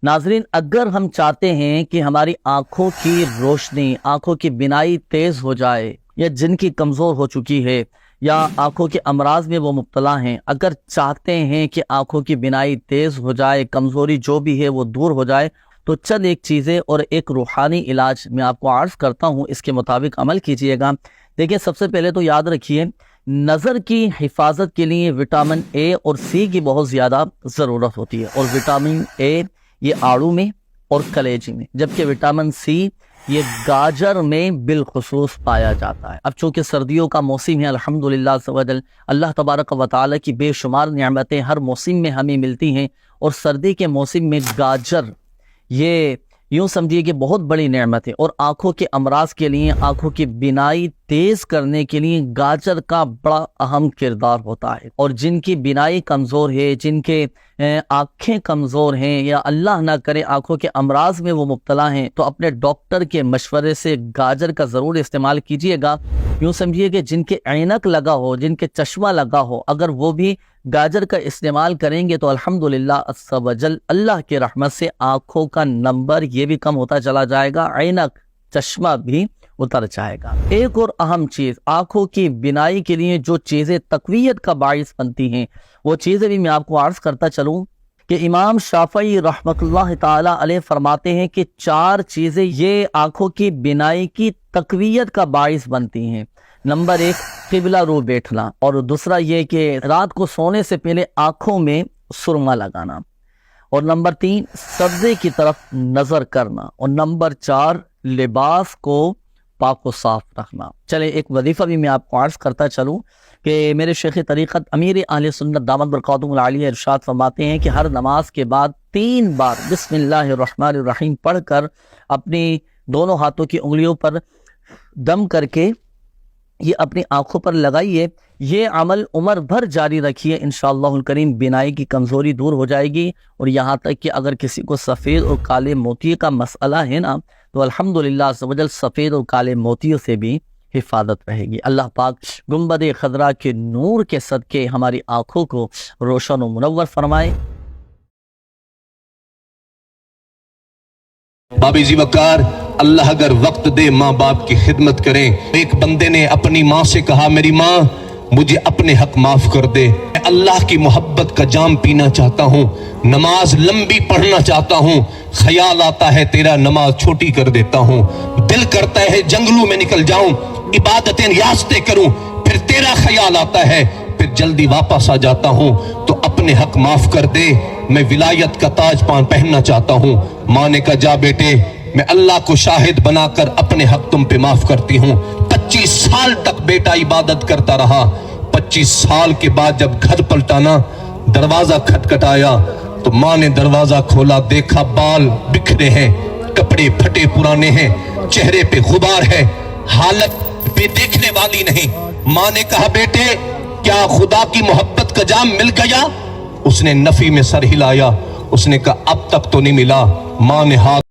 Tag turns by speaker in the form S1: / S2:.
S1: नाज़रीन, अगर हम चाहते हैं कि हमारी आँखों की रोशनी, आँखों की बिनाई तेज़ हो जाए, या जिनकी कमज़ोर हो चुकी है या आँखों के अमराज में वो मुब्तला हैं, अगर चाहते हैं कि आँखों की बिनाई तेज़ हो जाए, कमज़ोरी जो भी है वो दूर हो जाए, तो चंद एक चीज़ें और एक रूहानी इलाज मैं आपको अर्ज़ करता हूँ, इसके मुताबिक अमल कीजिएगा। देखिए, सबसे पहले तो याद रखिए, नज़र की हिफाजत के लिए विटामिन ए और सी की बहुत ज़्यादा ज़रूरत होती है। और विटामिन ए ये आड़ू में और कलेजी में, जबकि विटामिन सी ये गाजर में बिलखुसूस पाया जाता है। अब चूँकि सर्दियों का मौसम है, अल्हम्दुलिल्लाह सवजल, अल्लाह तबारक व तआला की बेशुमार नियामतें हर मौसम में हमें मिलती हैं, और सर्दी के मौसम में गाजर ये यूँ समझिए कि बहुत बड़ी नेमत है। और आँखों के अमराज के लिए, आँखों की बिनाई तेज़ करने के लिए गाजर का बड़ा अहम किरदार होता है। और जिनकी बिनाई कमज़ोर है, जिनके आँखें कमज़ोर हैं, या अल्लाह ना करे आँखों के अमराज में वो मुब्तला हैं, तो अपने डॉक्टर के मशवरे से गाजर का ज़रूर इस्तेमाल कीजिएगा। यूँ समझिए कि जिनके ऐनक लगा हो, जिनके चश्मा लगा हो, अगर वो भी गाजर का इस्तेमाल करेंगे तो अल्हम्दुलिल्लाह अज़्ज़ा वजल अल्लाह की रहमत से आँखों का नंबर ये भी कम होता चला जाएगा, ऐनक चश्मा भी उतर जाएगा। एक और अहम चीज़, आँखों की बिनाई के लिए जो चीज़ें तक़वियत का बाइस बनती हैं, वो चीज़ें भी मैं आपको अर्ज़ करता चलूँ कि इमाम शाफ़ई रहमतुल्लाह ताला अलैह फरमाते हैं कि 4 चीज़ें ये आँखों की बिनाई की तक़वियत का बाइस बनती हैं। नंबर 1, क़िबला रू बैठना, और दूसरा ये कि रात को सोने से पहले आँखों में सुरमा लगाना, और नंबर 3, सब्ज़े की तरफ नज़र करना, और नंबर 4, लिबास को पाक व साफ रखना। चले एक वजीफ़ा भी मैं आपको अर्ज़ करता चलूँ कि मेरे शेख तरीक़त अमीर अहले सुन्नत दामत बरकातुहुल आलिया इरशाद फरमाते हैं कि हर नमाज के बाद 3 बार बिस्मिल्लाहिर्रहमानिर्रहीम पढ़कर अपनी दोनों हाथों की उंगलियों पर दम करके ये अपनी आँखों पर लगाइए। ये अमल उम्र भर जारी रखिए, इंशाअल्लाहुल करीम बिनाई की कमज़ोरी दूर हो जाएगी। और यहाँ तक कि अगर किसी को सफ़ेद और काले मोतिये का मसला है ना, तो अल्हम्दुलिल्लाह सवजल सफ़ेद और काले मोतियों से भी हिफाजत रहेगी। अल्लाह पाक गुंबद खदरा के नूर के सदके हमारी आँखों को रोशन और मुनव्वर फरमाए।
S2: बाबी जी वकार, अल्लाह अगर वक्त दे माँ बाप की खिदमत करें। एक बंदे ने अपनी माँ से कहा, मेरी माँ मुझे अपने हक माफ कर दे, मैं अल्लाह की मोहब्बत का जाम पीना चाहता हूँ, नमाज लंबी पढ़ना चाहता हूँ, ख्याल आता है तेरा नमाज छोटी कर देता हूँ, दिल करता है जंगलों में निकल जाऊं, इबादतें रियासतें करूं, फिर तेरा ख्याल आता है, फिर जल्दी वापस आ जाता हूँ, तो अपने हक माफ कर दे, मैं विलायत का ताज पान पहनना चाहता हूँ। माँ ने कहा, जा बेटे, मैं अल्लाह को शाहिद बनाकर अपने हक तुम पे माफ करती हूँ। 25 साल तक बेटा इबादत करता रहा। 25 साल के बाद जब घर पलटाना, दरवाजा खटखटाया, तो माँ ने दरवाजा खोला, देखा बाल बिखरे हैं, कपड़े फटे पुराने हैं, चेहरे पे गुबार है, हालत भी देखने वाली नहीं। माँ ने कहा, बेटे क्या खुदा की मोहब्बत का जाम मिल गया? उसने नफी में सर हिलाया, उसने कहा अब तक तो नहीं मिला। माँ ने हाथ